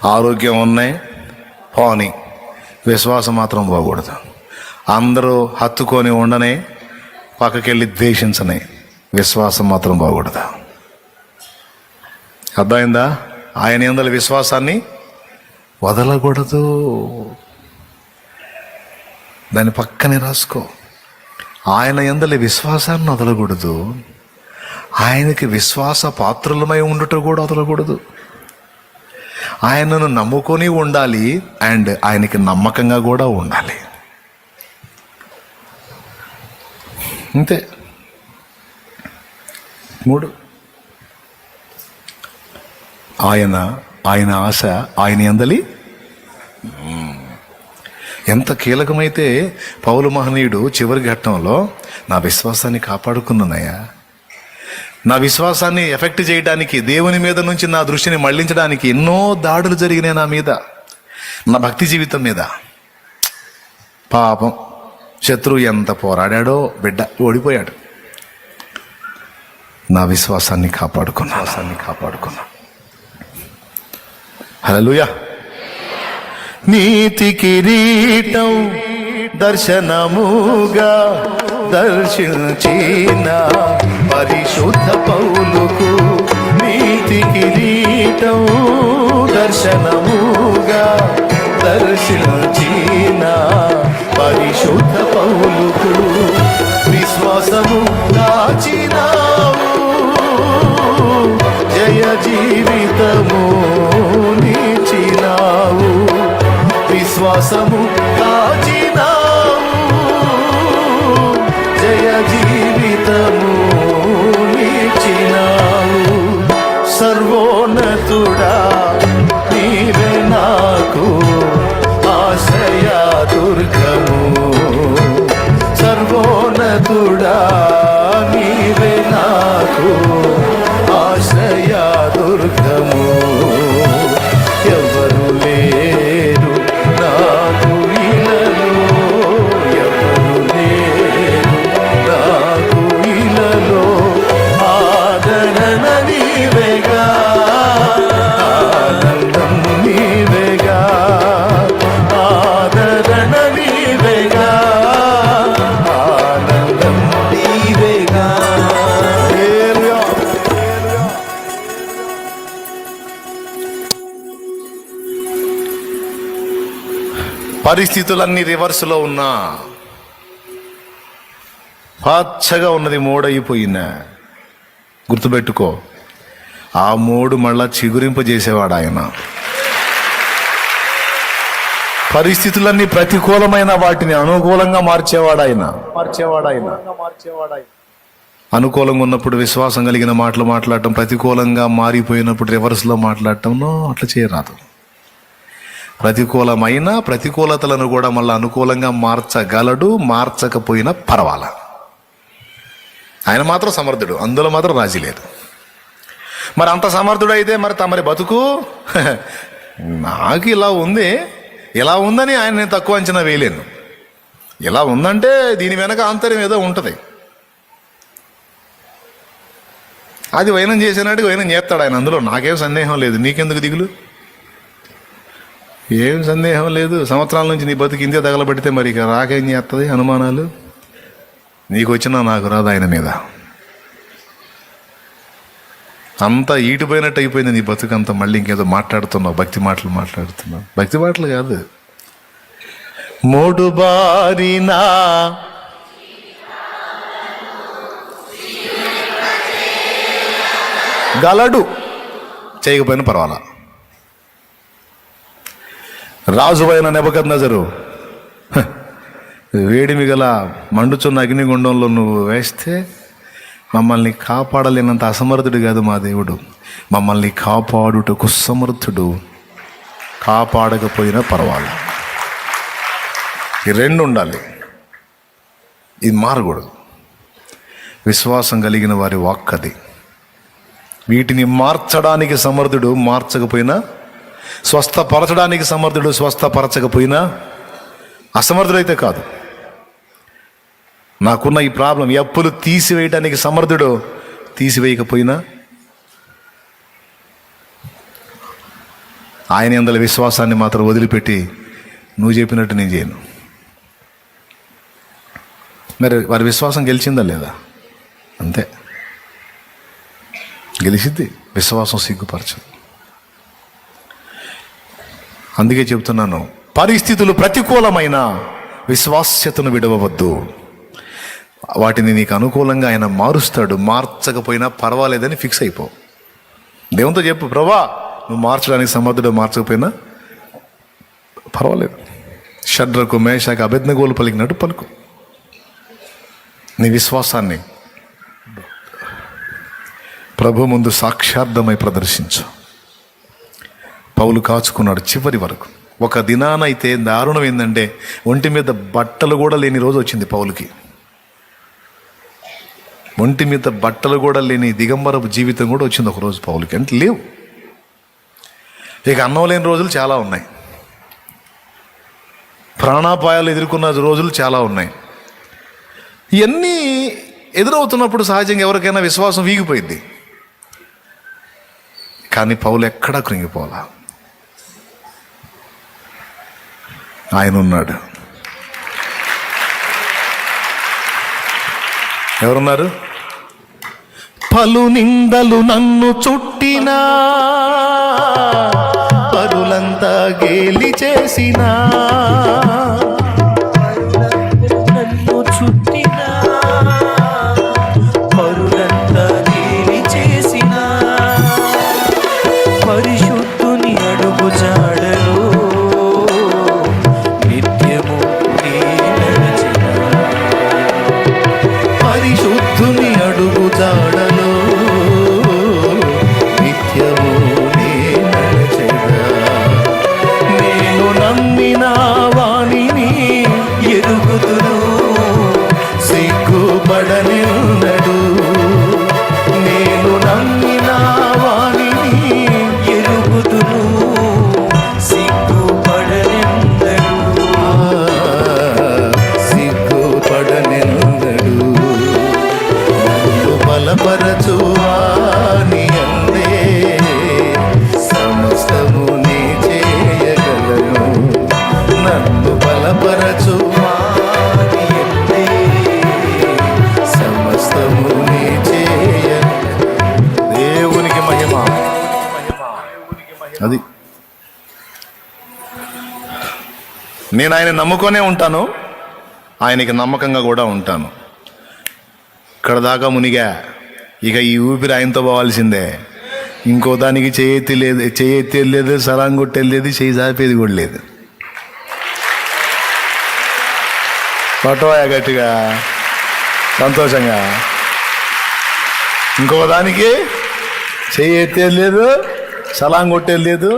ఆరోగ్యం ఉన్నాయి పోని, విశ్వాసం మాత్రం పోకూడదు. అందరూ హత్తుకొని ఉండనే, పక్కకెళ్ళి ద్వేషించనే, విశ్వాసం మాత్రం పోకూడదు. అర్థమైందా? ఆయన యందల విశ్వాసాన్ని వదలకూడదు. దాని పక్కనే రాసుకో. ఆయన యందలి విశ్వాసాన్ని వదలకూడదు. ఆయనకి విశ్వాస పాత్రులమై ఉండుట కూడా వదలకూడదు. ఆయనను నమ్ముకొని ఉండాలి అండ్ ఆయనకి నమ్మకంగా కూడా ఉండాలి. అంతే. 3 ఆయన ఆశ ఆయన యందలి. ఎంత కీలకమైతే పౌలు మహనీయుడు చివరి ఘట్టంలో నా విశ్వాసాన్ని కాపాడుకున్నానయ్యా, నా విశ్వాసాన్ని ఎఫెక్ట్ చేయడానికి, దేవుని మీద నుంచి నా దృష్టిని మళ్లించడానికి ఎన్నో దాడులు జరిగినాయి నా మీద, నా భక్తి జీవితం మీద. పాపం శత్రువు ఎంత పోరాడాడో, బిడ్డ ఓడిపోయాడు. నా విశ్వాసాన్ని కాపాడుకున్నా. హల్లెలూయా. నీతి కిరీటం దర్శనముగా దర్శించిన పరిశుద్ధ పౌలుకు, నీతి కిరీటం దర్శనముగా దర్శించిన పరిశుద్ధ పౌలుకు విశ్వాసము దాచినావు, జయ జీవితము నిచ్చినావు. విశ్వాసము దాచినావు, జయ జీవితము నిచ్చినావు. సర్వోన్నతుడా నీవే నాకు ఆశ్రయ దుర్గము, సర్వోన్నతుడా నీవే నాకు ఆశ్రయ దుర్గము. ఎవరు లేరు నాకు ఇలలో, ఎవరు లేరు నాకు ఇలలో. ఆదరణ నీవేగా, ఆనందం నీవేగా, ఆదరణ నీవేగా, ఆనందం నీవేగా. పరిస్థితులన్నీ రివర్స్లో ఉన్నా, పచ్చగా ఉన్నది మోడైపోయినా, గుర్తుపెట్టుకో, ఆ మోడు మళ్ళా చిగురింపజేసేవాడు ఆయన. పరిస్థితులన్నీ ప్రతికూలమైన వాటిని అనుకూలంగా మార్చేవాడు ఆయన. అనుకూలంగా ఉన్నప్పుడు విశ్వాసం కలిగిన మాటలు మాట్లాడటం, ప్రతికూలంగా మారిపోయినప్పుడు రివర్స్లో మాట్లాడటం అట్లా చేయరాదు. ప్రతికూలమైన ప్రతికూలతలను కూడా మళ్ళీ అనుకూలంగా మార్చగలడు. మార్చకపోయినా పర్వాలా, ఆయన మాత్రం సమర్థుడు, అందులో మాత్రం రాజీ లేదు. మరి అంత సమర్థుడు అయితే మరి తమరి బతుకు నాకు ఇలా ఉంది, ఇలా ఉందని ఆయన నేను తక్కువ అంచనా వేయలేను. ఇలా ఉందంటే దీని వెనక ఆంతర్యం ఏదో ఉంటుంది. అది వైనం చేసినట్టు వైనం చేస్తాడు ఆయన, అందులో నాకేం సందేహం లేదు. నీకెందుకు దిగులు? ఏం సందేహం లేదు. సంవత్సరాల నుంచి నీ బతుకు ఇంతే తగలబెడితే మరి ఇక రాకేం చేస్తుంది? అనుమానాలు నీకు వచ్చినా నాకు రాదు ఆయన మీద. అంతా ఈటిపోయినట్టు అయిపోయింది నీ బతుకు అంతా. మళ్ళీ ఇంకేదో మాట్లాడుతున్నావు, భక్తి మాటలు మాట్లాడుతున్నావు. భక్తి మాటలు కాదు, మోడు బారినా గలడు, చేయకపోయినా పర్వాలా. రాజువైన నెబుకద్నెజరు వేడిమి గల మండుచున్న అగ్నిగుండంలో నువ్వు వేస్తే మమ్మల్ని కాపాడలేనంత అసమర్థుడు కాదు మా దేవుడు. మమ్మల్ని కాపాడుటకు సమర్థుడు. కాపాడకపోయినా పర్వాలేదు. ఈ రెండు ఉండాలి, ఇది మారకూడదు. విశ్వాసం కలిగిన వారి వాక్ అది. వీటిని మార్చడానికి సమర్థుడు, మార్చకపోయినా స్వస్థపరచడానికి సమర్థుడు, స్వస్థపరచకపోయినా అసమర్థుడైతే కాదు. నాకున్న ఈ ప్రాబ్లం, ఈ అప్పులు తీసివేయడానికి సమర్థుడు, తీసివేయకపోయినా ఆయన యందలి విశ్వాసాన్ని మాత్రం వదిలిపెట్టి నువ్వు చెప్పినట్టు నేను చేయను. మరి వారి విశ్వాసం గెలిచిందా లేదా? అంతే, గెలిచిద్ది. విశ్వాసం సిగ్గుపరచదు. అందుకే చెప్తున్నాను, పరిస్థితులు ప్రతికూలమైన విశ్వాస్యతను విడవవద్దు. వాటిని నీకు అనుకూలంగా ఆయన మారుస్తాడు. మార్చకపోయినా పర్వాలేదని ఫిక్స్ అయిపో. దేవునితో చెప్పు, ప్రభా నువ్వు మార్చడానికి సమర్థుడు, మార్చకపోయినా పర్వాలేదు. షడ్రకు మేషకు అబేద్నెగోలు పలికినట్టు పలుకు. నీ విశ్వాసాన్ని ప్రభు ముందు సాక్షార్థమై ప్రదర్శించు. పౌలు కాచుకున్నాడు చివరి వరకు. ఒక దినానైతే దారుణం ఏంటంటే ఒంటి మీద బట్టలు కూడా లేని రోజు వచ్చింది పౌలుకి. ఒంటి మీద బట్టలు కూడా లేని దిగంబరపు జీవితం కూడా వచ్చింది ఒకరోజు పౌలుకి. అంటే లేవు. ఇక అన్నం లేని రోజులు చాలా ఉన్నాయి. ప్రాణాపాయాలు ఎదుర్కొన్న రోజులు చాలా ఉన్నాయి. ఇవన్నీ ఎదురవుతున్నప్పుడు సహజంగా ఎవరికైనా విశ్వాసం వీగిపోయింది. కానీ పౌలు ఎక్కడా కృంగిపోలా. ఆయన ఉన్నాడు. ఎవరున్నారు? పలు నిందలు నన్ను చుట్టినా, పరులంతా గేలి చేసినా, నన్ను చుట్టినా, పరులంతా గేలి చేసినా, పరిశుద్ధుని అడుగు జాడలో నిత్యము నీ నడిచినా, పరిశుద్ధుని అడుగు జాడలో నిత్యము నీ నడిచెదా. నేను నమ్మిన వాణిని ఎరుగుదును సిగ్గుపడనిన్నడు. నేను నమ్మిన వాణిని ఎరుగుదును సిగ్గుపడనెందడు. సిగ్గుపడనిన్నడు. నన్ను బలపరచువాని అందే సమస్తము నీ చేయగలను. నన్ను బలపరచువాని అందే సమస్తము నీ చేయగలను. దేవునికి మహిమ. అది నేను ఆయన నమ్ముకొనే ఉంటాను, ఆయనకి నమ్మకంగా కూడా ఉంటాను. ఇక్కడ దాకా మునిగా, ఇక ఈ ఊపిరి ఆయనతో పోవాల్సిందే. ఇంకో దానికి చేయెత్తి లేదు, చేయెత్తేది లేదు, సలాం కొట్టేది లేదు, చేయి సాపేది కూడా లేదు. పట్టవాయ గట్టిగా సంతోషంగా. ఇంకో దానికి చేయి ఎత్తేది లేదు, సలాం కొట్టేది లేదు.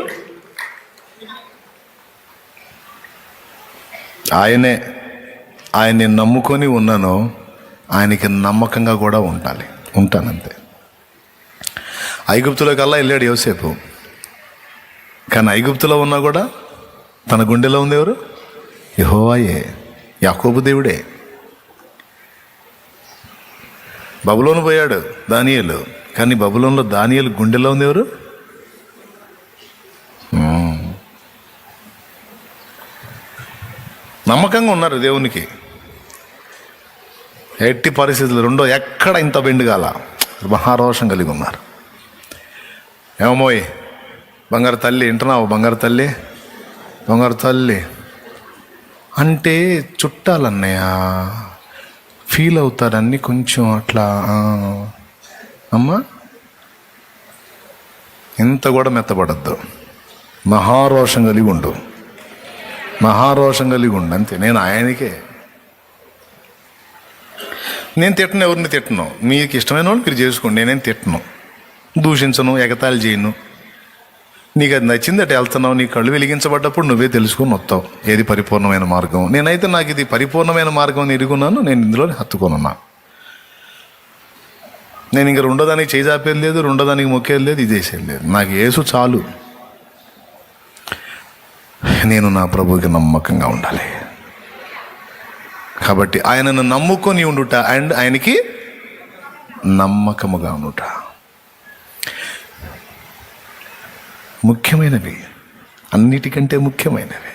ఆయన్ని నమ్ముకొని ఉన్నాను, ఆయనకి నమ్మకంగా కూడా ఉంటానంతే. ఐగుప్తులో కల్లా వెళ్ళాడు యోసేపు. కానీ ఐగుప్తులో ఉన్నా కూడా తన గుండెలో ఉంది ఎవరు? యెహోవాయే, యాకోబు దేవుడే. బబులోను పోయాడు దానియేలు, కానీ బబులోనులో దానియేలు గుండెలో ఉంది ఎవరు? నమ్మకంగా ఉన్నారు దేవునికి. ఎట్టి పరిస్థితులు రెండో ఎక్కడ ఇంత బెండుగాల మహారోషం కలిగి ఉన్నారు. ఏమోయ్ బంగారు తల్లి వింటున్నావు? బంగారు తల్లి, బంగారు తల్లి అంటే చుట్టాలన్నయ్య ఫీల్ అవుతారని కొంచెం అట్లా. అమ్మా ఇంత కూడా మెత్తపడద్దు. మహారోషం కలిగి ఉండు, మహారోషం కలిగి ఉండు అంతే. నేను ఆయనకే, నేను తిట్టను, ఎవరిని తిట్టను. మీకు ఇష్టమైన వాళ్ళు మీరు చేసుకోండి, నేనేం తిట్టను, దూషించను, ఎగతాళి చేయను. నీకు అది నచ్చింది అటు వెళ్తున్నావు, నీ కళ్ళు వెలిగించబడ్డప్పుడు నువ్వే తెలుసుకొని వస్తావు ఏది పరిపూర్ణమైన మార్గం. నేనైతే నాకు ఇది పరిపూర్ణమైన మార్గం అని ఎరుగున్నాను, నేను ఇందులోనే హత్తుకొనున్నా. నేను ఇంక రెండో దానికి చేయి చాపేది లేదు, రెండో దానికి మొక్కేది లేదు, ఇది చేసేది లేదు. నాకు యేసు చాలు. నేను నా ప్రభువుకి నమ్మకంగా ఉండాలి. కాబట్టి ఆయనను నమ్ముకొని ఉండుట అండ్ ఆయనకి నమ్మకముగా ఉండుట ముఖ్యమైనవి. అన్నిటికంటే ముఖ్యమైనవి.